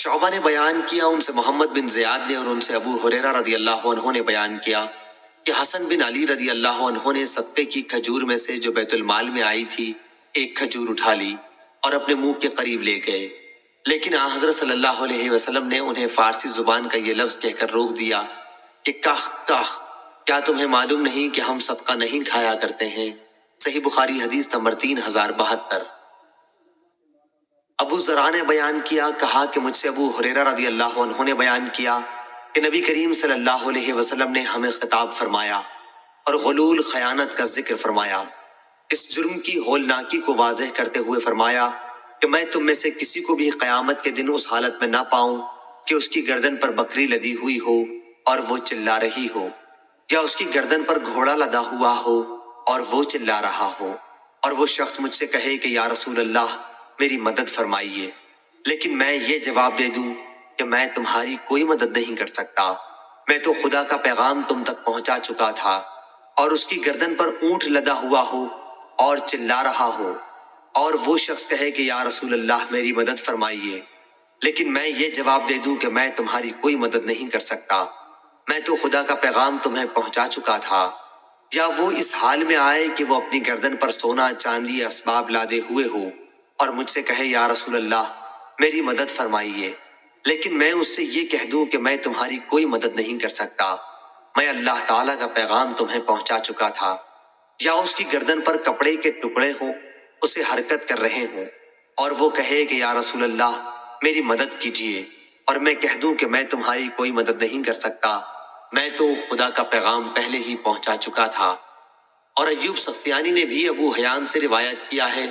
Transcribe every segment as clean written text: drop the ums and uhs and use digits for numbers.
شعبہ نے بیان کیا، ان سے محمد بن زیاد نے اور ان سے ابو ہریرہ رضی اللہ عنہ نے بیان کیا کہ حسن بن علی رضی اللہ عنہ نے صدقے کی کھجور میں سے جو بیت المال میں آئی تھی ایک کھجور اٹھا لی اور اپنے منہ کے قریب لے گئے، لیکن آن حضرت صلی اللہ علیہ وسلم نے انہیں فارسی زبان کا یہ لفظ کہہ کر روک دیا کہ کاخ کاخ، کیا تمہیں معلوم نہیں کہ ہم صدقہ نہیں کھایا کرتے ہیں؟ صحیح بخاری حدیث نمبر 3072۔ ابو ذرا نے بیان کیا، کہا کہ مجھ سے ابو ہریرہ رضی اللہ عنہ نے بیان کیا کہ نبی کریم صلی اللہ علیہ وسلم نے ہمیں خطاب فرمایا اور غلول خیانت کا ذکر فرمایا، اس جرم کی ہولناکی کو واضح کرتے ہوئے فرمایا کہ میں تم میں سے کسی کو بھی قیامت کے دن اس حالت میں نہ پاؤں کہ اس کی گردن پر بکری لدی ہوئی ہو اور وہ چلا رہی ہو، یا اس کی گردن پر گھوڑا لدا ہوا ہو اور وہ چلا رہا ہو، اور وہ شخص مجھ سے کہے کہ یا رسول اللہ میری مدد فرمائیے، لیکن میں یہ جواب دے دوں کہ میں تمہاری کوئی مدد نہیں کر سکتا، میں تو خدا کا پیغام تم تک پہنچا چکا تھا، اور اس کی گردن پر اونٹ لدا ہوا ہو اور چلا رہا ہو، اور وہ شخص کہے کہ یا رسول اللہ میری مدد فرمائیے، لیکن میں یہ جواب دے دوں کہ میں تمہاری کوئی مدد نہیں کر سکتا، میں تو خدا کا پیغام تمہیں پہنچا چکا تھا، یا وہ اس حال میں آئے کہ وہ اپنی گردن پر سونا چاندی اسباب لادے ہوئے ہو اور مجھ سے کہے یا رسول اللہ میری مدد فرمائیے، لیکن میں اس سے یہ کہہ دوں کہ میں تمہاری کوئی مدد نہیں کر سکتا، میں اللہ تعالیٰ کا پیغام تمہیں پہنچا چکا تھا، یا اس کی گردن پر کپڑے کے ٹکڑے ہوں اسے حرکت کر رہے ہوں اور وہ کہے کہ یا رسول اللہ میری مدد کیجیے، اور میں کہہ دوں کہ میں تمہاری کوئی مدد نہیں کر سکتا، میں تو خدا کا پیغام پہلے ہی پہنچا چکا تھا۔ اور ایوب سختیانی نے بھی ابو حیان سے روایت کیا ہے،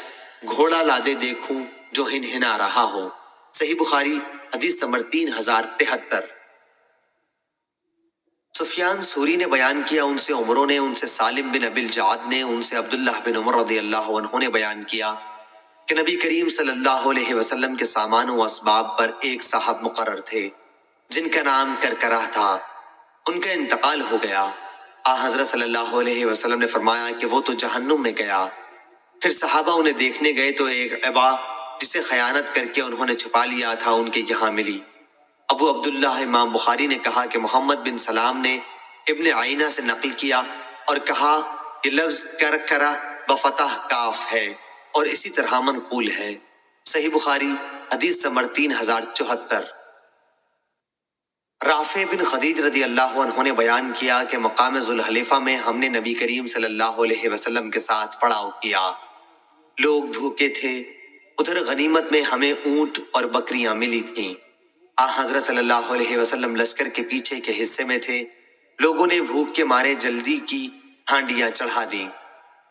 گھوڑا لادے دیکھوں جو ہنہنا رہا ہو، صحیح بخاری حدیث نمبر 3073۔ سفیان ثوری نے بیان کیا، ان سے عمروں نے، ان سے سالم بن ابی الجعد نے، ان سے عبداللہ بن عمر رضی اللہ عنہ نے بیان کیا کہ نبی کریم صلی اللہ علیہ وسلم کے سامان و اسباب پر ایک صاحب مقرر تھے جن کا نام کرکرہ تھا، ان کا انتقال ہو گیا۔ حضرت صلی اللہ علیہ وسلم نے فرمایا کہ وہ تو جہنم میں گیا۔ پھر صحابہ انہیں دیکھنے گئے تو ایک عبا جسے خیانت کر کے انہوں نے چھپا لیا تھا ان کے یہاں ملی۔ ابو عبداللہ امام بخاری نے کہا کہ محمد بن سلام نے ابن عینہ سے نقل کیا اور کہا کہ لفظ کرکرہ بفتح کاف ہے اور اسی طرح منقول ہے، صحیح بخاری حدیث نمبر 3074۔ رافع بن خدیج رضی اللہ عنہ نے بیان کیا کہ مقام ذوالحلیفہ میں ہم نے نبی کریم صلی اللہ علیہ وسلم کے ساتھ پڑاؤ کیا، لوگ بھوکے تھے، ادھر غنیمت میں ہمیں اونٹ اور بکریاں ملی تھیں۔ حضرت صلی اللہ علیہ وسلم لشکر کے پیچھے کے حصے میں تھے، لوگوں نے بھوک کے مارے جلدی کی ہانڈیاں چڑھا دیں،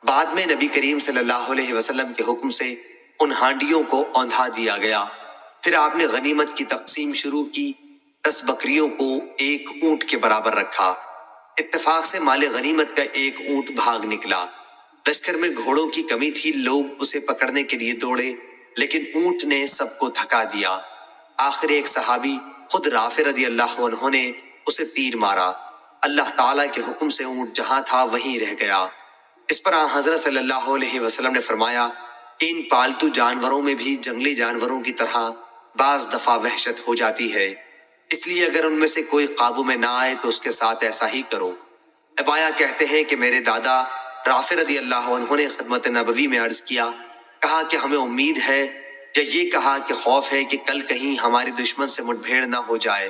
بعد میں نبی کریم صلی اللہ علیہ وسلم کے حکم سے ان ہانڈیوں کو اوندھا دیا گیا، پھر آپ نے غنیمت کی تقسیم شروع کی، 10 بکریوں کو ایک اونٹ کے برابر رکھا، اتفاق سے مال غنیمت کا ایک اونٹ بھاگ نکلا، لشکر میں گھوڑوں کی کمی تھی، لوگ اسے پکڑنے کے لیے دوڑے لیکن اونٹ نے سب کو تھکا دیا، آخر ایک صحابی خود رافع رضی اللہ عنہ نے اسے تیر مارا، اللہ تعالیٰ کے حکم سے اونٹ جہاں تھا وہیں رہ گیا۔ اس پر حضرت صلی اللہ علیہ وسلم نے فرمایا کہ ان پالتو جانوروں میں بھی جنگلی جانوروں کی طرح بعض دفعہ وحشت ہو جاتی ہے، اس لیے اگر ان میں سے کوئی قابو میں نہ آئے تو اس کے ساتھ ایسا ہی کرو۔ ابایا کہتے ہیں کہ میرے دادا رافع رضی اللہ عنہ نے خدمت نبوی میں عرض کیا، کہا کہ ہمیں امید ہے، یا یہ کہا کہ خوف ہے کہ کل کہیں ہماری دشمن سے مٹبھیڑ نہ ہو جائے،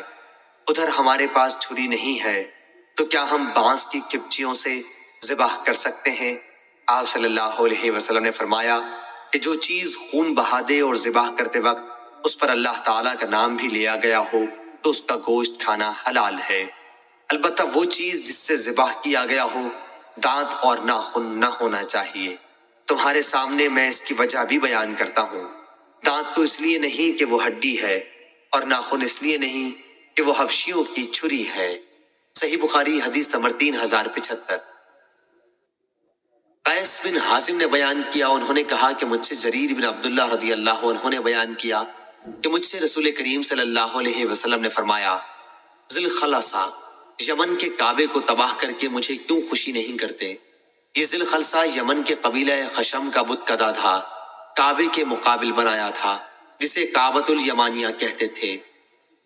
ادھر ہمارے پاس چھری نہیں ہے تو کیا ہم بانس کی کپچیوں سے ذبح کر سکتے ہیں؟ آپ صلی اللہ علیہ وسلم نے فرمایا کہ جو چیز خون بہا دے اور ذبح کرتے وقت اس پر اللہ تعالیٰ کا نام بھی لیا گیا ہو تو اس کا گوشت کھانا حلال ہے، البتہ وہ چیز جس سے ذبح کیا گیا ہو دانت اور ناخن نہ ہونا چاہیے۔ تمہارے سامنے میں اس کی وجہ بھی بیان کرتا ہوں، دانت تو اس لیے نہیں کہ وہ ہڈی ہے، اور ناخن اس لیے نہیں کہ وہ حبشیوں کی چھری ہے، صحیح بخاری حدیث نمبر 3075۔ قیس بن حازم نے بیان کیا، انہوں نے کہا کہ مجھ سے جریر بن عبداللہ رضی اللہ عنہ نے بیان کیا کہ مجھ سے رسول کریم صلی اللہ علیہ وسلم نے فرمایا، ذی الخلصہ یمن کے کعبے کو تباہ کر کے مجھے کیوں خوشی نہیں کرتے؟ یہ ذی الخلصہ یمن کے قبیلہ خشم کا بت کدا تھا، کعبے کے مقابل بنایا تھا، جسے کعبۃ الیمانیہ کہتے تھے،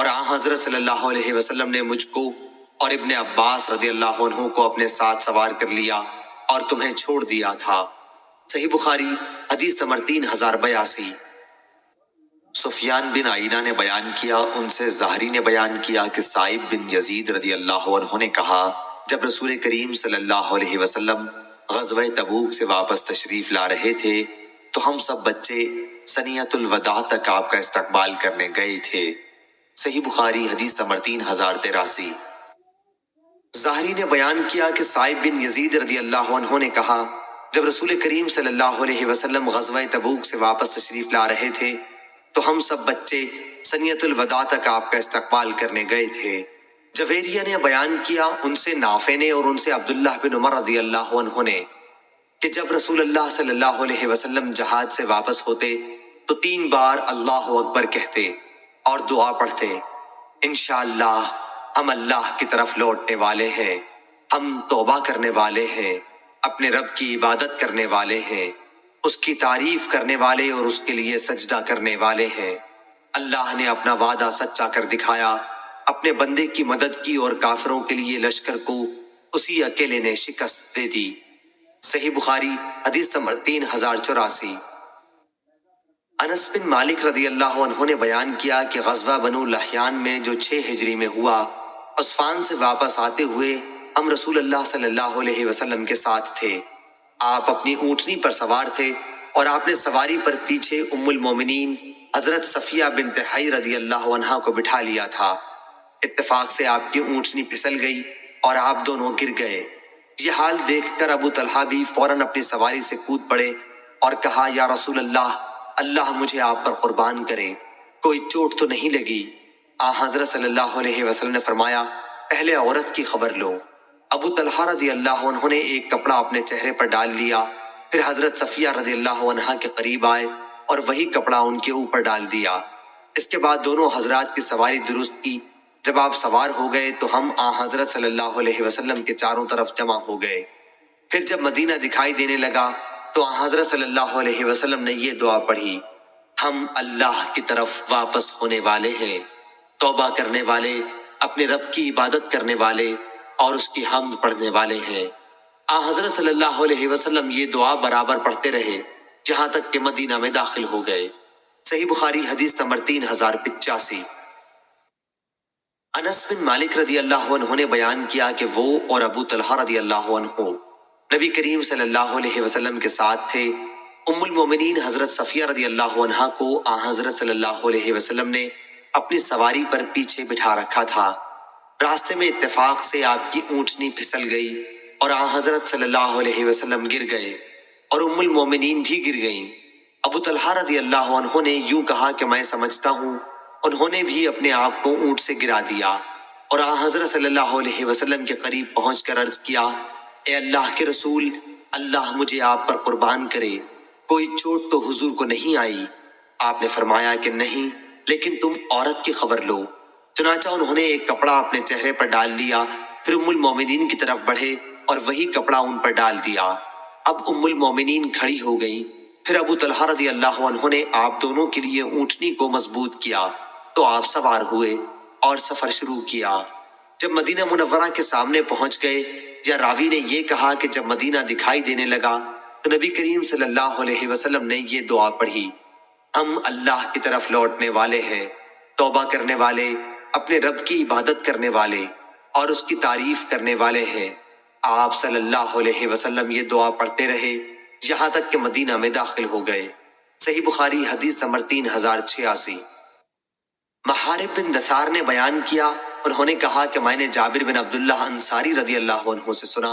اور آن حضرت صلی اللہ علیہ وسلم نے مجھ کو اور ابن عباس رضی اللہ عنہ کو اپنے ساتھ سوار کر لیا اور تمہیں چھوڑ دیا تھا۔ صحیح بخاری حدیث نمبر 3082۔ سفیان بن عیینہ نے بیان کیا، ان سے زہری نے بیان کیا کہ سائب بن یزید رضی اللہ عنہ نے کہا، جب رسول کریم صلی اللہ علیہ وسلم غزوہ تبوک سے واپس تشریف لا رہے تھے تو ہم سب بچے سنیت الوداع تک آپ کا استقبال کرنے گئے تھے۔ صحیح بخاری حدیث نمبر 3083۔ زہری نے بیان کیا کہ سائب بن یزید رضی اللہ عنہ نے کہا، جب رسول کریم صلی اللہ علیہ وسلم غزوہ تبوک سے واپس تشریف لا رہے تھے تو ہم سب بچے سنیت الوداع تک آپ کا استقبال کرنے گئے تھے۔ جویریہ نے بیان کیا، ان سے نافع نے اور ان سے عبداللہ بن عمر رضی اللہ عنہ نے، کہ جب رسول اللہ صلی اللہ علیہ وسلم جہاد سے واپس ہوتے تو 3 بار اللہ اکبر کہتے اور دعا پڑھتے، انشاءاللہ ہم اللہ کی طرف لوٹنے والے ہیں، ہم توبہ کرنے والے ہیں، اپنے رب کی عبادت کرنے والے ہیں، اس کی تعریف کرنے والے اور اس کے لیے سجدہ کرنے والے ہیں۔ اللہ نے اپنا وعدہ سچا کر دکھایا، اپنے بندے کی مدد کی اور کافروں کے لیے لشکر کو اسی اکیلے نے شکست دے دی۔ صحیح بخاری حدیث نمبر 3084۔ انس بن مالک رضی اللہ عنہ نے بیان کیا کہ غزوہ بنو لحیان میں جو 6 ہجری میں ہوا، عسفان سے واپس آتے ہوئے ہم رسول اللہ صلی اللہ علیہ وسلم کے ساتھ تھے۔ آپ اپنی اونٹنی پر سوار تھے اور آپ نے سواری پر پیچھے ام المومنین حضرت صفیہ بنت حی رضی اللہ عنہا کو بٹھا لیا تھا۔ اتفاق سے آپ کی اونٹنی پھسل گئی اور آپ دونوں گر گئے۔ یہ حال دیکھ کر ابو طلحہ بھی فوراً اپنی سواری سے کود پڑے اور کہا، یا رسول اللہ، اللہ مجھے آپ پر قربان کرے، کوئی چوٹ تو نہیں لگی؟ حضرت صلی اللہ علیہ وسلم نے فرمایا، پہلے عورت کی خبر لو۔ ابو طلحہ رضی اللہ عنہ نے ایک کپڑا اپنے چہرے پر ڈال لیا، پھر حضرت صفیہ رضی اللہ عنہا کے قریب آئے اور وہی کپڑا ان کے اوپر ڈال دیا۔ اس کے بعد دونوں حضرات کی سواری درست کی۔ جب آپ سوار ہو گئے تو ہم حضرت صلی اللہ علیہ وسلم کے چاروں طرف جمع ہو گئے۔ پھر جب مدینہ دکھائی دینے لگا تو حضرت صلی اللہ علیہ وسلم نے یہ دعا پڑھی، ہم اللہ کی طرف واپس ہونے والے ہیں، توبہ کرنے والے، اپنے رب کی عبادت کرنے والے اور اس کی حمد پڑھنے والے ہیں۔ حضرت صلی اللہ علیہ وسلم یہ دعا برابر پڑھتے رہے جہاں تک کہ مدینہ میں داخل ہو گئے۔ صحیح بخاری حدیث نمبر 3085۔ انس بن مالک رضی اللہ عنہ نے بیان کیا کہ وہ اور ابو طلحہ رضی اللہ عنہ نبی کریم صلی اللہ علیہ وسلم کے ساتھ تھے۔ ام المومنین حضرت صفیہ رضی اللہ عنہا کو حضرت صلی اللہ علیہ وسلم نے اپنی سواری پر پیچھے بٹھا رکھا تھا۔ راستے میں اتفاق سے آپ کی اونٹنی پھسل گئی اور حضرت صلی اللہ علیہ وسلم گر گئے اور ام المومنین بھی گر گئیں۔ ابو طلحہ رضی اللہ عنہ نے یوں کہا کہ میں سمجھتا ہوں انہوں نے بھی اپنے آپ کو اونٹ سے گرا دیا، اور حضرت صلی اللہ علیہ وسلم کے قریب پہنچ کر عرض کیا، اے اللہ کے رسول، اللہ مجھے آپ پر قربان کرے، کوئی چوٹ تو حضور کو نہیں آئی؟ آپ نے فرمایا کہ نہیں، لیکن تم عورت کی خبر لو۔ چنانچہ انہوں نے ایک کپڑا اپنے چہرے پر ڈال لیا، پھر ام المومنین کی طرف بڑھے اور وہی کپڑا ان پر ڈال دیا۔ اب ام المومنین کھڑی ہو گئیں۔ پھر ابو طلحہ رضی اللہ عنہ نے آپ دونوں کے لیے اونٹنی کو مضبوط کیا تو آپ سوار ہوئے اور سفر شروع کیا۔ جب مدینہ منورہ کے سامنے پہنچ گئے، یا راوی نے یہ کہا کہ جب مدینہ دکھائی دینے لگا تو نبی کریم صلی اللہ علیہ وسلم نے یہ دعا پڑھی، ہم اللہ کی طرف لوٹنے والے ہیں، توبہ کرنے والے، اپنے رب کی عبادت کرنے والے اور اس کی تعریف کرنے والے ہیں۔ آپ صلی اللہ علیہ وسلم یہ دعا پڑھتے رہے یہاں تک کہ مدینہ میں داخل ہو گئے۔ صحیح بخاری حدیث نمبر 3086۔ محارب بن دثار نے بیان کیا، انہوں نے کہا کہ میں نے جابر بن عبداللہ انصاری رضی اللہ عنہ سے سنا،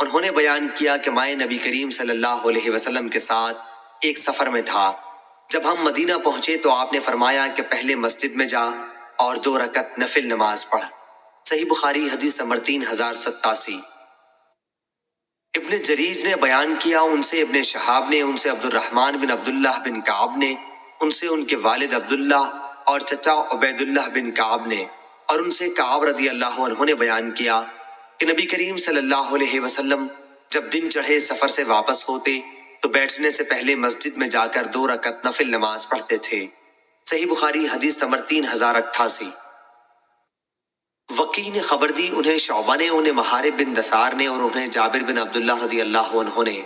انہوں نے بیان کیا کہ میں نبی کریم صلی اللہ علیہ وسلم کے ساتھ ایک سفر میں تھا۔ جب ہم مدینہ پہنچے تو آپ نے فرمایا کہ پہلے مسجد میں جا اور 2 رکعت نفل نماز پڑھ۔ صحیح بخاری حدیث نمبر 3087۔ ابن جریج نے بیان کیا، ان سے ابن شہاب نے، ان سے عبد الرحمن بن عبداللہ بن کعب نے، ان سے ان کے والد عبداللہ اور چچا عبید اللہ بن کعب نے، اور ان سے کعب رضی اللہ عنہ نے بیان کیا کہ نبی کریم صلی اللہ علیہ وسلم جب دن چڑھے سفر سے واپس ہوتے تو بیٹھنے سے پہلے مسجد میں جا کر 2 رکعت نفل نماز پڑھتے تھے۔ صحیح بخاری حدیث نمبر 3088۔ وکی نے خبر دی، انہیں شعبہ نے، انہیں محارب بن دثار نے اور انہیں جابر بن عبداللہ رضی اللہ عنہ نے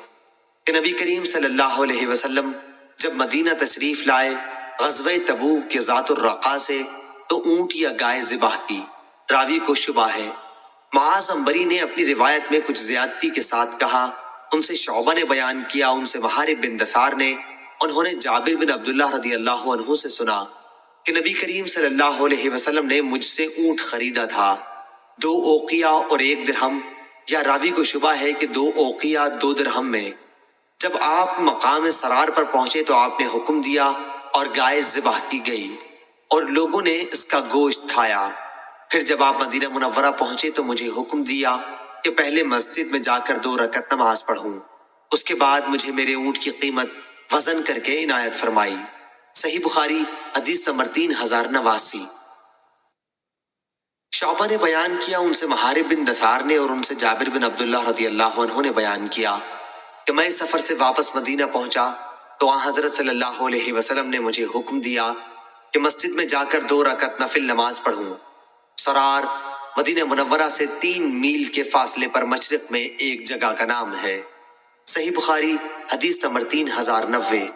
کہ نبی کریم صلی اللہ علیہ وسلم جب مدینہ تشریف لائے غزوہ تبوک کے ذات الرقا سے تو اونٹ یا گائے ذبح کی۔ راوی کو شبہ ہے۔ معاذ عنبری نے اپنی روایت میں کچھ زیادتی کے ساتھ کہا، ان سے شعبہ نے بیان کیا، ان سے محارب بن دثار نے، انہوں نے جابر بن عبداللہ رضی اللہ عنہ سے سنا کہ نبی کریم صلی اللہ علیہ وسلم نے مجھ سے اونٹ خریدا تھا 2 اوقیہ اور 1 درہم، یا راوی کو شبہ ہے کہ 2 اوقیہ 2 درہم میں۔ جب آپ مقام سرار پر پہنچے تو آپ نے حکم دیا اور گائے ذبح کی گئی اور لوگوں نے اس کا گوشت کھایا۔ پھر جب آپ مدینہ منورہ پہنچے تو مجھے حکم دیا کہ پہلے مسجد میں جا کر 2 رکعت نماز پڑھوں، اس کے بعد مجھے میرے اونٹ کی قیمت وزن کر کے عنایت فرمائی۔ صحیح بخاری حدیث نمبر 3089۔ شعبہ نے بیان کیا، ان سے محارب بن دثار نے اور ان سے جابر بن عبداللہ رضی اللہ عنہ نے بیان کیا کہ میں سفر سے واپس مدینہ پہنچا تو آن حضرت صلی اللہ علیہ وسلم نے مجھے حکم دیا کہ مسجد میں جا کر 2 رکعت نفل نماز پڑھوں۔ سرار مدینہ منورہ سے 3 میل کے فاصلے پر مشرق میں ایک جگہ کا نام ہے۔ صحیح بخاری حدیث نمبر 3090۔